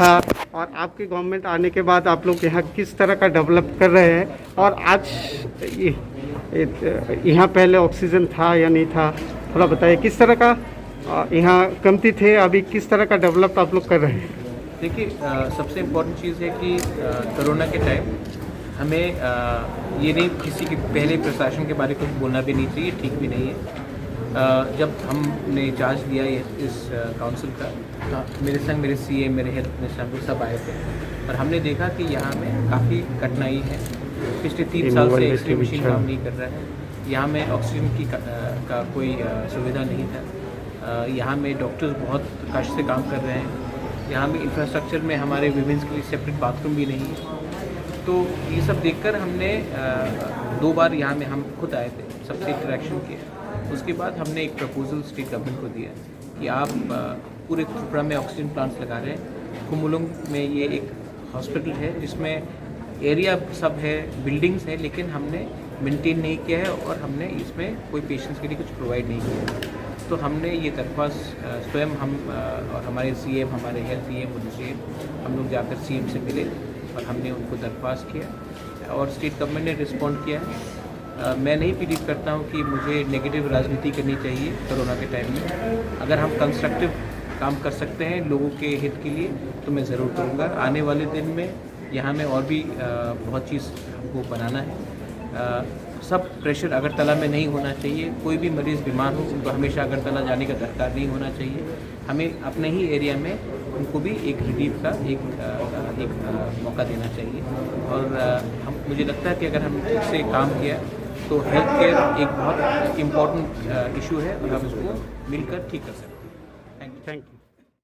था और आपकी गवर्नमेंट आने के बाद आप लोग यहाँ किस तरह का डेवलप कर रहे हैं, और आज यहाँ पहले ऑक्सीजन था या नहीं था, थोड़ा बताइए किस तरह का यहाँ कमती थे, अभी किस तरह का डेवलप आप लोग कर रहे हैं। देखिए, सबसे इम्पोर्टेंट चीज़ है कि कोरोना के टाइम हमें ये नहीं किसी के पहले प्रशासन के बारे में कुछ बोलना भी नहीं चाहिए, ठीक भी नहीं है। जब हमने चार्ज लिया इस काउंसिल का, मेरे संग मेरे सीएम, मेरे हेल्थ मिनिस्टर सब आए थे और हमने देखा कि यहाँ में काफ़ी कठिनाई है। पिछले 3 साल से एक्सरे मशीन काम नहीं कर रहा है, यहाँ में ऑक्सीजन की का कोई सुविधा नहीं था, यहाँ में डॉक्टर्स बहुत कष्ट से काम कर रहे हैं, यहाँ में इंफ्रास्ट्रक्चर में हमारे विमेंस के लिए सेपरेट बाथरूम भी नहीं है। तो ये सब देखकर हमने 2 बार यहाँ में हम खुद आए थे, सबसे इंटरेक्शन किया। उसके बाद हमने एक प्रपोजल स्टेट गवर्नमेंट को दिया कि आप पूरे त्रिपुरा में ऑक्सीजन प्लांट्स लगा रहे हैं। कुमुलुंग में ये एक हॉस्पिटल है जिसमें एरिया सब है, बिल्डिंग्स है, लेकिन हमने मेंटेन नहीं किया है और हमने इसमें कोई पेशेंट्स के लिए कुछ प्रोवाइड नहीं किया। तो हमने ये दरख्वास्त स्वयं हम और हमारे सीएम, हमारे हेल्थ सीएम, उनसे हम लोग जाकर सीएम से मिले और हमने उनको दरख्वास्त किया और स्टेट गवर्नमेंट ने रिस्पॉन्ड किया है। मैं नहीं बिलीव करता हूँ कि मुझे नेगेटिव राजनीति करनी चाहिए कोरोना के टाइम में। अगर हम कंस्ट्रक्टिव काम कर सकते हैं लोगों के हित के लिए तो मैं ज़रूर करूँगा। आने वाले दिन में यहाँ में और भी बहुत चीज़ हमको बनाना है। सब प्रेशर अगरतला में नहीं होना चाहिए। कोई भी मरीज़ बीमार हो उनको हमेशा अगरतला जाने का दरकार नहीं होना चाहिए। हमें अपने ही एरिया में उनको भी एक रिलीफ का एक मौका देना चाहिए। और मुझे लगता है कि अगर हम इससे काम किया तो हेल्थ केयर एक बहुत इम्पोर्टेंट इशू है और हम उसको मिलकर ठीक कर सकते हैं। Thank you.